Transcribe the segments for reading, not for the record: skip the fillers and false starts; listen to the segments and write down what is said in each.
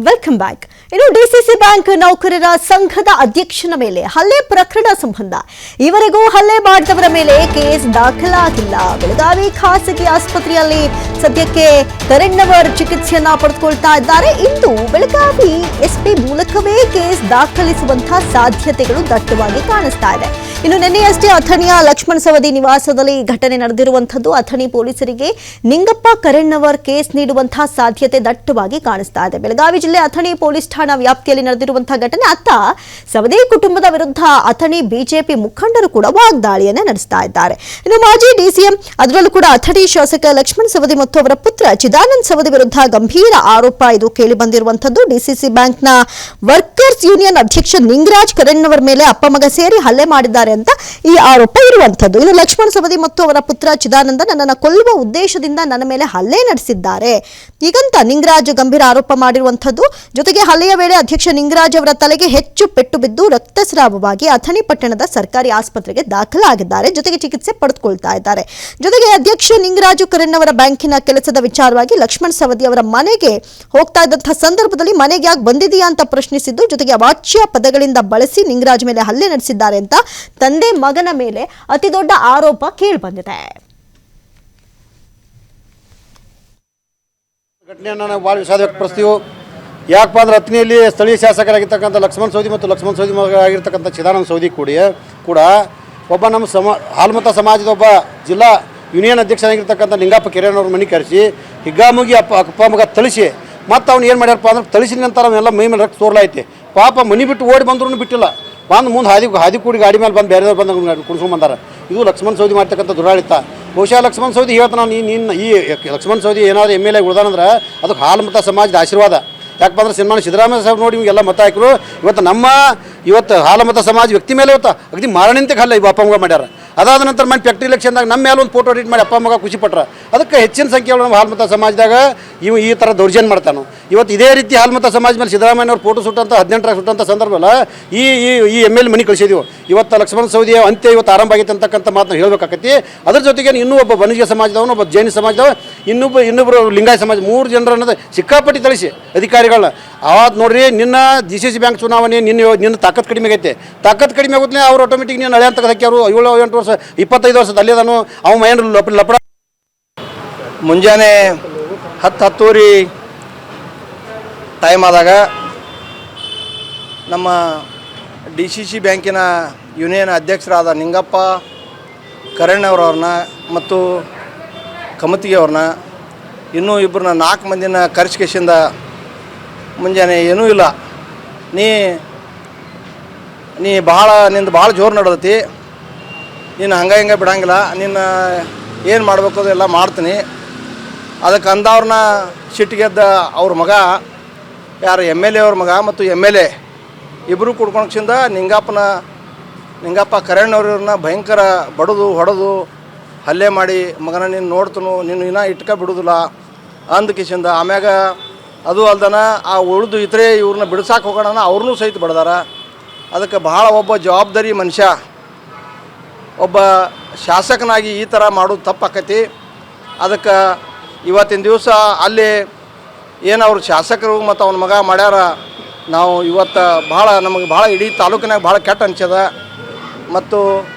Welcome back. ಇನ್ನು DCC bank ನೌಕರರ ಸಂಘದ ಅಧ್ಯಕ್ಷನ ಮೇಲೆ ಹಲ್ಲೆ ಪ್ರಕರಣ ಸಂಬಂಧ ಈವರೆಗೂ ಹಲ್ಲೆ ಮಾಡಿದವರ ಮೇಲೆ ಕೇಸ್ ದಾಖಲಾಗಿಲ್ಲ. ಬೆಳಗಾವಿ ಖಾಸಗಿ ಆಸ್ಪತ್ರೆಯಲ್ಲಿ ಸದ್ಯಕ್ಕೆ ಕರೆಣ್ಣವರ್ ಚಿಕಿತ್ಸೆಯನ್ನ ಪಡೆದುಕೊಳ್ತಾ ಇದ್ದಾರೆ. ಇಂದು ಬೆಳಗಾವಿ ಎಸ್ಪಿ ಮೂಲಕವೇ ಕೇಸ್ ದಾಖಲಿಸುವಂತಹ ಸಾಧ್ಯತೆಗಳು ದಟ್ಟವಾಗಿ ಕಾಣಿಸ್ತಾ ಇದೆ. ಇನ್ನು ನಿನ್ನೆಯಷ್ಟೇ ಅಥಣಿಯ ಲಕ್ಷ್ಮಣ ಸವದಿ ನಿವಾಸದಲ್ಲಿ ಘಟನೆ ನಡೆದಿರುವಂತದ್ದು. ಅಥಣಿ ಪೊಲೀಸರಿಗೆ ನಿಂಗಪ್ಪ ಕರೆಣ್ಣವರ್ ಕೇಸ್ ನೀಡುವಂತಹ ಸಾಧ್ಯತೆ ದಟ್ಟವಾಗಿ ಕಾಣಿಸ್ತಾ ಇದೆ. ಬೆಳಗಾವಿ ಜಿಲ್ಲೆ ಅಥಣಿ ಪೊಲೀಸ್ ಠಾಣಾ ವ್ಯಾಪ್ತಿಯಲ್ಲಿ ನಡೆದಿರುವಂತಹ ಘಟನೆ. ಅತ್ತ ಸವದಿ ಕುಟುಂಬದ ವಿರುದ್ಧ ಅಥಣಿ ಬಿಜೆಪಿ ಮುಖಂಡರು ಕೂಡ ವಾಗ್ದಾಳಿಯನ್ನ ನಡೆಸ್ತಾ ಇದ್ದಾರೆ. ಇನ್ನು ಮಾಜಿ ಡಿಸಿಎಂ ಅದರಲ್ಲೂ ಕೂಡ ಅಥಣಿ ಶಾಸಕ ಲಕ್ಷ್ಮಣ ಸವದಿ ಮತ್ತು ಅವರ ಪುತ್ರ ಚಿದಾನಂದ ಸವದಿ ವಿರುದ್ಧ ಗಂಭೀರ ಆರೋಪ ಇದು ಕೇಳಿ ಬಂದಿರುವಂತದ್ದು. ಡಿಸಿಸಿ ಬ್ಯಾಂಕ್ನ ವರ್ಕರ್ಸ್ ಯೂನಿಯನ್ ಅಧ್ಯಕ್ಷ ನಿಂಗರಾಜ್ ಕರೆಣ್ಣವರ ಮೇಲೆ ಅಪ್ಪ ಮಗ ಸೇರಿ ಹಲ್ಲೆ ಮಾಡಿದ್ದಾರೆ ಅಂತ ಈ ಆರೋಪ ಇರುವಂತದ್ದು. ಇನ್ನು ಲಕ್ಷ್ಮಣ ಸವದಿ ಮತ್ತು ಅವರ ಪುತ್ರ ಚಿದಾನಂದ ನನ್ನನ್ನು ಕೊಲ್ಲುವ ಉದ್ದೇಶದಿಂದ ನನ್ನ ಮೇಲೆ ಹಲ್ಲೆ ನಡೆಸಿದ್ದಾರೆ ಹೀಗಂತ ನಿಂಗರಾಜ್ ಗಂಭೀರ ಆರೋಪ ಮಾಡಿರುವಂತದ್ದು. ಜೊತೆಗೆ ಹಲ್ಲೆಯ ವೇಳೆ ಅಧ್ಯಕ್ಷ ನಿಂಗರಾಜ್ ಅವರ ತಲೆಗೆ ಹೆಚ್ಚು ಪೆಟ್ಟು ಬಿದ್ದು ರಕ್ತಸ್ರಾವವಾಗಿ ಅಥಣಿ ಪಟ್ಟಣದ ಸರ್ಕಾರಿ ಆಸ್ಪತ್ರೆಗೆ ದಾಖಲಾಗಿದ್ದಾರೆ. ಜೊತೆಗೆ ಚಿಕಿತ್ಸೆ ಪಡೆದುಕೊಳ್ತಾ ಇದ್ದಾರೆ. ಜೊತೆಗೆ ಅಧ್ಯಕ್ಷ ನಿಂಗರಾಜು ಕರೆಣ್ಣವರ ಬ್ಯಾಂಕಿನ ಕೆಲಸದ ವಿಚಾರವಾಗಿ ಲಕ್ಷ್ಮಣ ಸವದಿ ಅವರ ಮನೆಗೆ ಹೋಗ್ತಾ ಇದ್ದಂತಹ ಸಂದರ್ಭದಲ್ಲಿ ಮನೆಗೆ ಯಾಕೆ ಬಂದಿದೆಯಾ ಅಂತ ಪ್ರಶ್ನಿಸಿದ್ದು. ಜೊತೆಗೆ ಅವಾಚ್ಯ ಪದಗಳಿಂದ ಬಳಸಿ ನಿಂಗರಾಜ್ ಮೇಲೆ ಹಲ್ಲೆ ನಡೆಸಿದ್ದಾರೆ ಅಂತ ತಂದೆ ಮಗನ ಮೇಲೆ ಅತಿ ದೊಡ್ಡ ಆರೋಪ ಕೇಳಿ ಬಂದಿದೆ. ಘಟನೆಯನ್ನು ನಾವು ಭಾಳ ವಿಷಾದ ವ್ಯಕ್ತಪಡಿಸ್ತೀವಿ. ಯಾಕಪ್ಪ ಅಂದ್ರೆ ಅಥಣಿಯಲ್ಲಿ ಸ್ಥಳೀಯ ಶಾಸಕರಾಗಿರ್ತಕ್ಕಂಥ ಲಕ್ಷ್ಮಣ ಸವದಿ ಮತ್ತು ಲಕ್ಷ್ಮಣ ಸವದಿ ಆಗಿರ್ತಕ್ಕಂಥ ಚಿದಾನಂದ ಸವದಿ ಕೂಡ ಒಬ್ಬ ನಮ್ಮ ಹಾಲ್ಮತ ಸಮಾಜದ ಒಬ್ಬ ಜಿಲ್ಲಾ ಯೂನಿಯನ್ ಅಧ್ಯಕ್ಷರಾಗಿರ್ತಕ್ಕಂಥ ನಿಂಗಪ್ಪ ಕೆರೆಯವ್ರ ಮನೆ ಕರೆಸಿ ಹಿಗ್ಗಾಮುಗಿ ಅಪ್ಪ ಮಗ ತಳಿಸಿ ಮತ್ತು ಅವ್ನು ಏನು ಮಾಡ್ಯಾರಪ್ಪ ಅಂದ್ರೆ ತಳಿಸಿದ ನಂತರ ಅವನ್ನೆಲ್ಲ ಮೈ ಮೇಲೆ ರಕ್ತ ತೋರ್ಲಾಯ್ತಿ. ಪಾಪ ಮನೆ ಬಿಟ್ಟು ಓಡಿ ಬಂದ್ರೂ ಬಿಟ್ಟಿಲ್ಲ. ಬಂದು ಮುಂದೆ ಹಾದಿ ಕೂಡಿ ಗಾಡಿ ಮೇಲೆ ಬಂದು ಬೇರೆದವ್ರು ಬಂದು ಕುಣಿಸ್ಕೊಂಡ್ಬಂದಾರ. ಇದು ಲಕ್ಷ್ಮಣ ಸವದಿ ಮಾಡ್ತಕ್ಕಂಥ ದುರಾಳಿತ. ಬಹುಶಃ ಲಕ್ಷ್ಮಣ ಸವದಿ ಇವತ್ತು ನಾವು ಈ ಲಕ್ಷ್ಮಣ ಸವದಿ ಏನಾದರೂ MLA ಉಳ್ದಾನಂದ್ರೆ ಅದಕ್ಕೆ ಹಾಲ್ಮತ ಸಮಾಜದ ಆಶೀರ್ವಾದ. ಯಾಕಪ್ಪ ಅಂದ್ರೆ ಸನ್ಮಾನ ಸಿದ್ದರಾಮಯ್ಯ ಸಾಹೇಬ್ ನೋಡಿ ಇವೆಲ್ಲ ಮತ ಹಾಕಿರು. ಇವತ್ತು ಹಾಲಮತ ಸಮಾಜ ವ್ಯಕ್ತಿ ಮೇಲೆ ಇವತ್ತು ಅಗದಿ ಮಾರಣಂತೆ ಹಲ್ಲ ಇವು ಅಪ್ಪ ಮಗ ಮಾಡ್ಯಾರ. ಅದಾದ ನಂತರ ಮನೆ ಫ್ಯಾಕ್ಟ್ರಿ ಇಲೆಕ್ಷನ್ದಾಗ ನಮ್ಮ ಮೇಲೆ ಒಂದು ಫೋಟೋ ಎಡಿಟ್ ಮಾಡಿ ಅಪ್ಪ ಮಗ ಖುಷಿ ಪಟ್ರ. ಅದಕ್ಕೆ ಹೆಚ್ಚಿನ ಸಂಖ್ಯೆಯಲ್ಲಿ ನಮ್ಮ ಹಾಲ್ಮತ ಸಮಾಜದಾಗ ಈ ಥರ ದೌರ್ಜನ್ಯ ಮಾಡ್ತಾನೆ. ಇವತ್ತು ಇದೇ ರೀತಿ ಹಾಲ್ಮತ ಸಮಾಜ ಮೇಲೆ ಸಿದ್ದರಾಮಯ್ಯವ್ರು ಫೋಟೋ ಸುಟ್ಟಂತ 18 ಸುಟ್ಟಂಥ ಸಂದರ್ಭದಲ್ಲಿ ಈ MLA ಮನೆ ಕಳಿಸಿದೀವಿ. ಇವತ್ತು ಲಕ್ಷ್ಮಣ ಸವದಿ ಅಂತ್ಯ ಇವತ್ತು ಆರಂಭ ಆಗೈತೆ ಅಂತಕ್ಕಂಥ ಮಾತನ್ನು ಹೇಳಬೇಕಾಗತ್ತೆ. ಅದ್ರ ಜೊತೆಗೆ ಇನ್ನೂ ಒಬ್ಬ ಬನಿಜ ಸಮಾಜದವನು, ಒಬ್ಬ ಜೈನ ಸಮಾಜದವ, ಇನ್ನೊಬ್ಬರು ಲಿಂಗಾಯ ಸಮಾಜ 3 ಜನರು ಅನ್ನೋದು ಸಿಕ್ಕಾಪಟ್ಟಿ ತಿಳಿಸಿ ಅಧಿಕಾರಿಗಳನ್ನ. ಆವಾಗ ನೋಡ್ರಿ ನಿನ್ನ DCC ಬ್ಯಾಂಕ್ ಚುನಾವಣೆ ನಿನ್ನ ತಾಕತ್ ಕಡಿಮೆ ಆಗೈತೆ. ತಾಕತ್ ಕಡಿಮೆ ಆಗುತ್ತೆ ಅವ್ರು ಆಟೋಮೆಟಿಕ್ ನೀನು ಹಳೆ ಅಂತ ಹಾಕ್ಯಾರು. 7-8 ವರ್ಷ 25 ವರ್ಷದ ಅಲ್ಲಿದಾನು ಅವ ಮೈಂಡ್ ಲಪಡ. ಮುಂಜಾನೆ 10-10 ಟೈಮ್ ಆದಾಗ ನಮ್ಮ DCC ಬ್ಯಾಂಕಿನ ಯೂನಿಯನ್ ಅಧ್ಯಕ್ಷರಾದ ನಿಂಗಪ್ಪ ಕರೆಣ್ಣವರವ್ರನ್ನ ಮತ್ತು ಕಮತಿಗೆ ಅವ್ರನ್ನ ಇನ್ನೂ ಇಬ್ಬರನ್ನ 4 ಮಂದಿನ ಕರೆಸ್ಕೇಶಿಂದ ಮುಂಜಾನೆ ಏನೂ ಇಲ್ಲ, ನಿಂದು ಭಾಳ ಜೋರು ನಡೆದತಿ, ನೀನು ಹಂಗೆ ಬಿಡಂಗಿಲ್ಲ, ನಿನ್ನ ಏನು ಮಾಡಬೇಕು ಅದೆಲ್ಲ ಮಾಡ್ತೀನಿ. ಅದಕ್ಕೆ ಅಂದವ್ರನ್ನ ಸಿಟ್ಟಿಗೆದ್ದ ಅವ್ರ ಮಗ ಯಾರು MLA ಅವ್ರ ಮಗ ಮತ್ತು MLA ಇಬ್ಬರು ಕುಡ್ಕೊಂಡ್ಸಿಂದ ನಿಂಗಪ್ಪ ಕರೆಣ್ಣವ್ರನ್ನ ಭಯಂಕರ ಬಡದು ಹೊಡೆದು ಹಲ್ಲೆ ಮಾಡಿ ಮಗನ ನೀನು ನೋಡ್ತನು, ನೀನು ಇನ್ನೂ ಇಟ್ಕ ಬಿಡೋದಿಲ್ಲ ಅಂದಕಿಸಿಂದ ಆಮ್ಯಾಗ ಅದು ಅಲ್ದನ ಆ ಉಳಿದು ಇವ್ರನ್ನ ಬಿಡ್ಸಾಕೆ ಹೋಗೋಣ ಅವ್ರನ್ನೂ ಸಹಿತ ಬಡ್ದಾರ. ಅದಕ್ಕೆ ಭಾಳ ಒಬ್ಬ ಜವಾಬ್ದಾರಿ ಮನುಷ್ಯ, ಒಬ್ಬ ಶಾಸಕನಾಗಿ ಈ ಥರ ಮಾಡೋದು ತಪ್ಪಾಕೈತಿ. ಅದಕ್ಕೆ ಇವತ್ತಿನ ದಿವಸ ಅಲ್ಲಿ ಏನು ಅವ್ರು ಶಾಸಕರು ಮತ್ತು ಅವನ ಮಗ ಮಾಡ್ಯಾರ, ನಾವು ಇವತ್ತು ನಮಗೆ ಭಾಳ ಇಡೀ ತಾಲೂಕಿನಾಗ ಭಾಳ ಕೆಟ್ಟ ಅನ್ಸದ. ಮತ್ತು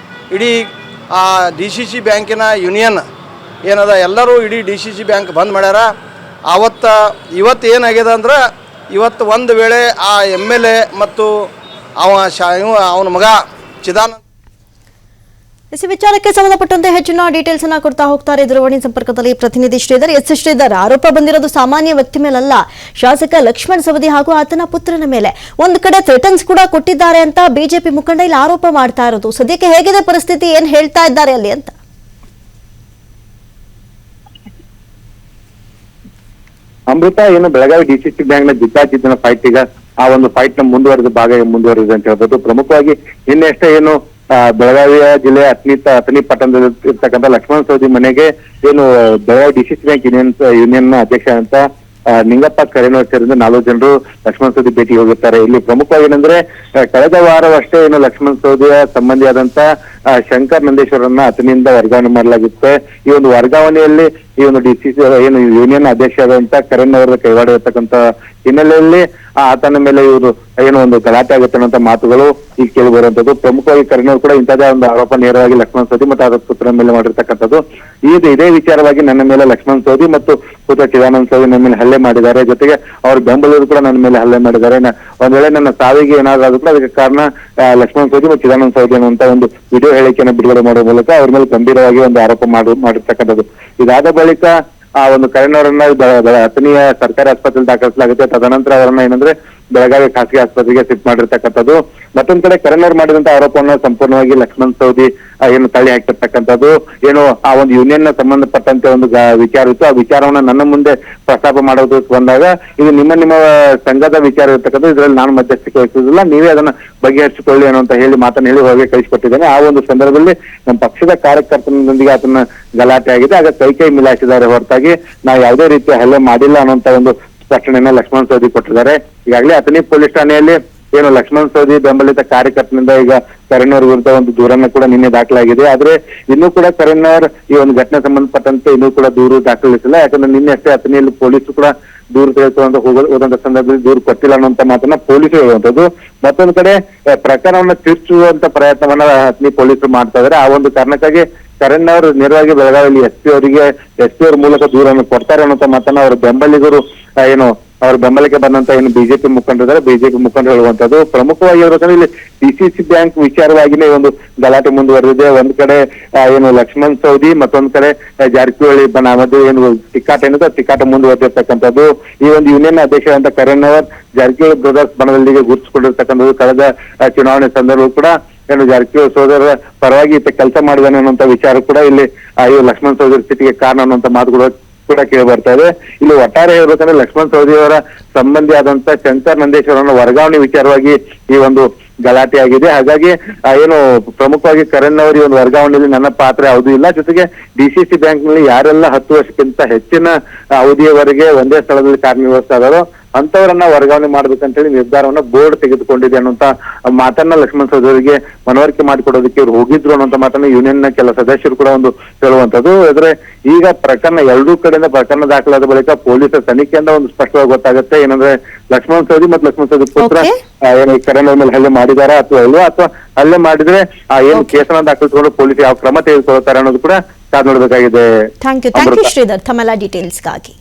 ಇಡೀ ಆ DCC ಬ್ಯಾಂಕಿನ ಯೂನಿಯನ್ ಏನದ ಎಲ್ಲರೂ ಇಡೀ DCC ಬ್ಯಾಂಕ್ ಬಂದ್ ಮಾಡ್ಯಾರ. ಇವತ್ತು ಏನಾಗ್ಯದ ಅಂದ್ರೆ ಇವತ್ತು ಒಂದು ವೇಳೆ ಆ MLA ಮತ್ತು ಅವನ ಮಗ ಚಿದಾನಂದ ಈ ವಿಚಾರಕ್ಕೆ ಸಂಬಂಧಪಟ್ಟಂತೆ ಹೆಚ್ಚಿನ ಡೀಟೇಲ್ಸ್ ಅನ್ನ ಕೊಡ್ತಾ ಹೋಗ್ತಾರೆ ದೂರವಾಣಿ ಸಂಪರ್ಕದಲ್ಲಿ ಪ್ರತಿನಿಧಿ ಶ್ರೀಧರ್. ಶ್ರೀಧರ್, ಆರೋಪ ಬಂದಿರೋದು ಸಾಮಾನ್ಯ ವ್ಯಕ್ತಿ ಮೇಲಲ್ಲ, ಶಾಸಕ ಲಕ್ಷ್ಮಣ ಸವದಿ ಹಾಗೂ ಆತನ ಪುತ್ರನ ಮೇಲೆ. ಒಂದು ಕಡೆ ಥ್ರೆಟನ್ಸ್ ಕೂಡ ಕೊಟ್ಟಿದ್ದಾರೆ ಅಂತ ಬಿಜೆಪಿ ಮುಖಂಡ ಇಲ್ಲಿ ಆರೋಪ ಮಾಡ್ತಾ ಇರೋದು. ಸದ್ಯಕ್ಕೆ ಹೇಗಿದೆ ಪರಿಸ್ಥಿತಿ, ಏನ್ ಹೇಳ್ತಾ ಇದ್ದಾರೆ ಅಲ್ಲಿ ಅಂತ? ಅಮೃತ, ಏನು ಬೆಳಗಾವಿ DCC ಬ್ಯಾಂಕ್ ನ ಜಿದ್ದಾಜಿದ್ದನ ಫೈಟ್ ಈಗ ಆ ಒಂದು ಫೈಟ್ ನ ಮುಂದುವರಿದೆ ಅಂತ ಹೇಳ್ಬೋದು. ಪ್ರಮುಖವಾಗಿ ನಿನ್ನೆಷ್ಟೇ ಏನು ಬೆಳಗಾವಿಯ ಜಿಲ್ಲೆಯ ಅಥಣಿ ಪಟ್ಟಣದಲ್ಲಿ ಇರ್ತಕ್ಕಂಥ ಲಕ್ಷ್ಮಣ ಸವದಿ ಮನೆಗೆ ಏನು ಬೆಳಗಾವಿ DCC ಬ್ಯಾಂಕ್ ಯೂನಿಯನ್ ಅಧ್ಯಕ್ಷ ಅಂತ ನಿಂಗಪ್ಪ ಕರೇನೂರ್ ಸೇರಿದಂತೆ 4 ಜನರು ಲಕ್ಷ್ಮಣ್ ಸವದಿ ಭೇಟಿಗೆ ಹೋಗಿರ್ತಾರೆ. ಇಲ್ಲಿ ಪ್ರಮುಖವಾಗಿ ಏನಂದ್ರೆ ಕಳೆದ ವಾರವಷ್ಟೇ ಏನು ಲಕ್ಷ್ಮಣ್ ಸವದಿಯ ಸಂಬಂಧಿಯಾದಂತ ಶಂಕರ್ ನಂದೇಶ್ವರನ್ನ ಆತನಿಂದ ವರ್ಗಾವಣೆ ಮಾಡಲಾಗುತ್ತೆ. ಈ ಒಂದು ವರ್ಗಾವಣೆಯಲ್ಲಿ ಈ ಒಂದು DCC ಏನು ಯೂನಿಯನ್ ಅಧ್ಯಕ್ಷರಾದಂತ ಕರಣ್ ಅವರ ಕೈವಾಡ ಇರತಕ್ಕಂತ ಹಿನ್ನೆಲೆಯಲ್ಲಿ ಆತನ ಮೇಲೆ ಇವರು ಏನೋ ಒಂದು ಗಲಾಟೆ ಆಗುತ್ತೆ ಅನ್ನೋ ಮಾತುಗಳು ಈಗ ಕೇಳಿ ಬರುವಂತದ್ದು. ಪ್ರಮುಖವಾಗಿ ಕರಣ್ ಅವರು ಕೂಡ ಇಂಥದೇ ಒಂದು ಆರೋಪ ನೇರವಾಗಿ ಲಕ್ಷ್ಮಣ್ ಸವದಿ ಮತ್ತು ಅವರ ಪುತ್ರನ ಮೇಲೆ ಮಾಡಿರ್ತಕ್ಕಂಥದ್ದು. ಇದೇ ವಿಚಾರವಾಗಿ ನನ್ನ ಮೇಲೆ ಲಕ್ಷ್ಮಣ್ ಸವದಿ ಮತ್ತು ಪುತ್ರ ಚಿದಾನಂದ ಸವದಿ ನನ್ನ ಮೇಲೆ ಹಲ್ಲೆ ಮಾಡಿದ್ದಾರೆ, ಜೊತೆಗೆ ಅವ್ರ ಬೆಂಬಲಿಗರು ಕೂಡ ನನ್ನ ಮೇಲೆ ಹಲ್ಲೆ ಮಾಡಿದ್ದಾರೆ. ಒಂದ್ ವೇಳೆ ನನ್ನ ಸಾವಿಗೆ ಏನಾದ್ರೂ ಆದ್ರೂ ಕೂಡ ಅದಕ್ಕೆ ಕಾರಣ ಲಕ್ಷ್ಮಣ್ ಸವದಿ ಮತ್ತು ಚಿದಾನಂದ ಸವದಿ ಅನ್ನುವಂತ ಒಂದು ವಿಡಿಯೋ ಹೇಳಿಕೆಯನ್ನು ಬಿಡುಗಡೆ ಮಾಡುವ ಮೂಲಕ ಅವ್ರ ಮೇಲೆ ಗಂಭೀರವಾಗಿ ಒಂದು ಆರೋಪ ಮಾಡಿರ್ತಕ್ಕಂಥದ್ದು. ಇದಾದ ಬಳಿಕ ಆ ಒಂದು ಕರಣ್ ಅವರನ್ನ ಅಥಣಿಯ ಸರ್ಕಾರಿ ಆಸ್ಪತ್ರೆಯಲ್ಲಿ ದಾಖಲಿಸಲಾಗುತ್ತೆ. ತದನಂತರ ಅವರನ್ನ ಏನಂದ್ರೆ ಬೆಳಗಾವಿ ಖಾಸಗಿ ಆಸ್ಪತ್ರೆಗೆ ಶಿಫ್ಟ್ ಮಾಡಿರ್ತಕ್ಕಂಥದ್ದು. ಮತ್ತೊಂದ್ ಕಡೆ ಕರಣ್ ಅವರು ಮಾಡಿದಂತ ಆರೋಪವನ್ನು ಸಂಪೂರ್ಣವಾಗಿ ಲಕ್ಷ್ಮಣ್ ಸವದಿ ಏನು ತಳ್ಳಿ ಹಾಕಿರ್ತಕ್ಕಂಥದ್ದು. ಏನು ಆ ಒಂದು ಯೂನಿಯನ್ ನ ಸಂಬಂಧಪಟ್ಟಂತೆ ಒಂದು ವಿಚಾರ ಇತ್ತು, ಆ ವಿಚಾರವನ್ನ ನನ್ನ ಮುಂದೆ ಪ್ರಸ್ತಾಪ ಮಾಡೋದು ಬಂದಾಗ ಇದು ನಿಮ್ಮ ಸಂಘದ ವಿಚಾರ ಇರ್ತಕ್ಕಂಥದ್ದು, ಇದ್ರಲ್ಲಿ ನಾನು ಮಧ್ಯಸ್ಥಿಕೆ ವಹಿಸುವುದಿಲ್ಲ, ನೀವೇ ಅದನ್ನ ಬಗೆಹರಿಸಿಕೊಳ್ಳಿ ಅನ್ನೋಂತ ಹೇಳಿ ಮಾತನ್ನ ಹೇಳಿ ಹೊರಗೆ ಕಳಿಸಿಕೊಟ್ಟಿದ್ದೇನೆ. ಆ ಒಂದು ಸಂದರ್ಭದಲ್ಲಿ ನಮ್ಮ ಪಕ್ಷದ ಕಾರ್ಯಕರ್ತನೊಂದಿಗೆ ಅದನ್ನ ಗಲಾಟೆ ಆಗಿದೆ. ಆಗ ಕೈ ಮಿಲಾಯಿಸಿದ್ದಾರೆ ಹೊರತಾಗಿ ನಾವು ಯಾವುದೇ ರೀತಿಯ ಹಲ್ಲೆ ಮಾಡಿಲ್ಲ ಅನ್ನೋಂತ ಒಂದು ಸ್ಪಷ್ಟನೆಯನ್ನ ಲಕ್ಷ್ಮಣ್ ಸವದಿ ಕೊಟ್ಟಿದ್ದಾರೆ. ಈಗಾಗಲೇ ಅಥಣಿ ಪೊಲೀಸ್ ಠಾಣೆಯಲ್ಲಿ ಏನು ಲಕ್ಷ್ಮಣ್ ಸವದಿ ಬೆಂಬಲಿತ ಕಾರ್ಯಕರ್ತನಿಂದ ಈಗ ಕರಣ್ ಅವ್ರ ವಿರುದ್ಧ ಒಂದು ದೂರನ್ನ ಕೂಡ ನಿನ್ನೆ ದಾಖಲಾಗಿದೆ. ಆದ್ರೆ ಇನ್ನೂ ಕೂಡ ಕರಣ್ ಅವ್ರ ಈ ಒಂದು ಘಟನೆ ಸಂಬಂಧಪಟ್ಟಂತೆ ಇನ್ನೂ ಕೂಡ ದೂರು ದಾಖಲಿಸಿಲ್ಲ. ಯಾಕಂದ್ರೆ ನಿನ್ನೆ ಅಷ್ಟೇ ಅಥಣಿಯಲ್ಲಿ ಪೊಲೀಸರು ಕೂಡ ದೂರು ತೆಗೆದುಕೊಂಡು ಹೋದಂತ ಸಂದರ್ಭದಲ್ಲಿ ದೂರು ಕೊಟ್ಟಿಲ್ಲ ಅನ್ನುವಂತ ಮಾತನ್ನ ಪೊಲೀಸರು ಹೇಳುವಂತದ್ದು. ಮತ್ತೊಂದು ಕಡೆ ಪ್ರಕರಣವನ್ನ ತಿರುಚುವಂತ ಪ್ರಯತ್ನವನ್ನ ಅಥಣಿ ಪೊಲೀಸರು ಮಾಡ್ತಾ ಇದ್ದಾರೆ. ಆ ಒಂದು ಕಾರಣಕ್ಕಾಗಿ ಕರಣ್ ಅವರು ನೇರವಾಗಿ ಬೆಳಗಾವಿಯಲ್ಲಿ ಎಸ್ ಪಿ ಅವ್ರ ಮೂಲಕ ದೂರನ್ನು ಕೊಡ್ತಾರೆ ಅನ್ನುವಂತ ಮಾತನ್ನ ಅವರ ಬೆಂಬಲಿಗರು ಏನು ಅವ್ರ ಬೆಂಬಲಕ್ಕೆ ಬಂದಂತ ಏನು ಬಿಜೆಪಿ ಮುಖಂಡರಿದ್ದಾರೆ, ಬಿಜೆಪಿ ಮುಖಂಡರು ಹೇಳುವಂತದ್ದು. ಪ್ರಮುಖವಾಗಿ ಹೇಳ್ಬೇಕಂದ್ರೆ ಇಲ್ಲಿ DCC ಬ್ಯಾಂಕ್ ವಿಚಾರವಾಗಿನೇ ಒಂದು ಗಲಾಟೆ ಮುಂದುವರೆದಿದೆ. ಒಂದ್ ಕಡೆ ಏನು ಲಕ್ಷ್ಮಣ್ ಸವದಿ, ಮತ್ತೊಂದ್ ಕಡೆ ಜಾರಕಿಹೊಳಿ ಮಧ್ಯೆ ಏನು ತಿಕ್ಕಾಟ ಏನಿದೆ ತಿಕ್ಕಾಟ ಮುಂದುವರೆದಿರ್ತಕ್ಕಂಥದ್ದು. ಈ ಒಂದು ಯೂನಿಯನ್ ಅಧ್ಯಕ್ಷರಾದಂತ ಕರಣ್ ಅವರ್ ಜಾರಕಿಹೊಳಿ ಬ್ರದರ್ಸ್ ಬಣದಲ್ಲಿಗೆ ಗುರುತಿಸಿಕೊಂಡಿರ್ತಕ್ಕಂಥದ್ದು. ಕಳೆದ ಚುನಾವಣೆ ಸಂದರ್ಭ ಕೂಡ ಏನು ಜಾರಕಿಹೊಳಿ ಸೋದರ ಪರವಾಗಿ ಕೆಲಸ ಮಾಡಿದಾನೆ ಅನ್ನುವಂತ ವಿಚಾರ ಕೂಡ ಇಲ್ಲಿ ಲಕ್ಷ್ಮಣ್ ಸವದಿ ಸ್ಥಿತಿಗೆ ಕಾರಣ ಅನ್ನುವಂತ ಮಾತುಗಳು ಕೂಡ ಕೇಳಿ ಬರ್ತಾ ಇದೆ. ಇಲ್ಲಿ ಒಟ್ಟಾರೆ ಹೇಳ್ಬೇಕಂದ್ರೆ ಲಕ್ಷ್ಮಣ್ ಸವದಿ ಅವರ ಸಂಬಂಧಿ ಆದಂತ ಶಂಕರ್ ನಂದೇಶ್ವರನ ವರ್ಗಾವಣೆ ವಿಚಾರವಾಗಿ ಈ ಒಂದು ಗಲಾಟೆ ಆಗಿದೆ. ಹಾಗಾಗಿ ಏನು ಪ್ರಮುಖವಾಗಿ ಕರಣ್ ಅವರ ಈ ಒಂದು ವರ್ಗಾವಣೆಯಲ್ಲಿ ನನ್ನ ಪಾತ್ರ ಯಾವುದೂ ಇಲ್ಲ. ಜೊತೆಗೆ DCC ಬ್ಯಾಂಕ್ ನಲ್ಲಿ ಯಾರೆಲ್ಲ 10 ವರ್ಷಕ್ಕಿಂತ ಹೆಚ್ಚಿನ ಅವಧಿಯವರೆಗೆ ಒಂದೇ ಸ್ಥಳದಲ್ಲಿ ಕಾರ್ಯನಿರ್ವಹಿಸ್ತಾ ಇದ್ದಾರೋ ಅಂತವರನ್ನ ವರ್ಗಾವಣೆ ಮಾಡ್ಬೇಕಂತ ಹೇಳಿ ನಿರ್ಧಾರವನ್ನ ಬೋರ್ಡ್ ತೆಗೆದುಕೊಂಡಿದೆ ಅನ್ನುವಂತ ಮಾತನ್ನ ಲಕ್ಷ್ಮಣ್ ಸವದಿ ಅವರಿಗೆ ಮನವರಿಕೆ ಮಾಡಿಕೊಡೋದಕ್ಕೆ ಇವ್ರು ಹೋಗಿದ್ರು ಅನ್ನುವಂತ ಮಾತನ್ನ ಯೂನಿಯನ್ ನ ಕೆಲ ಸದಸ್ಯರು ಕೂಡ ಒಂದು ಹೇಳುವಂತದ್ದು. ಆದ್ರೆ ಈಗ ಪ್ರಕರಣ ಎರಡೂ ಕಡೆಯಿಂದ ಪ್ರಕರಣ ದಾಖಲಾದ ಬಳಿಕ ಪೊಲೀಸರ ತನಿಖೆಯಿಂದ ಒಂದು ಸ್ಪಷ್ಟವಾಗಿ ಗೊತ್ತಾಗುತ್ತೆ ಏನಂದ್ರೆ ಲಕ್ಷ್ಮಣ್ ಸವದಿ ಮತ್ತು ಲಕ್ಷ್ಮಣ್ ಸವದಿ ಪುತ್ರ ಏನು ಕರಣ್ ಅವ್ರ ಮೇಲೆ ಹಲ್ಲೆ ಮಾಡಿದಾರಾ ಅಥವಾ ಇಲ್ವಾ, ಅಥವಾ ಹಲ್ಲೆ ಮಾಡಿದ್ರೆ ಏನು ಕೇಸನ್ನ ದಾಖಲಿಸಿಕೊಂಡು ಪೊಲೀಸ್ ಯಾವ ಕ್ರಮ ತೆಗೆದುಕೊಳ್ತಾರೆ ಅನ್ನೋದು ಕೂಡ ಕಾದು ನೋಡ್ಬೇಕಾಗಿದೆ. ಥ್ಯಾಂಕ್ ಯು ಶ್ರೀಧರ್ ತಮ್ಮೆಲ್ಲ ಡೀಟೇಲ್ಸ್ಗಾಗಿ.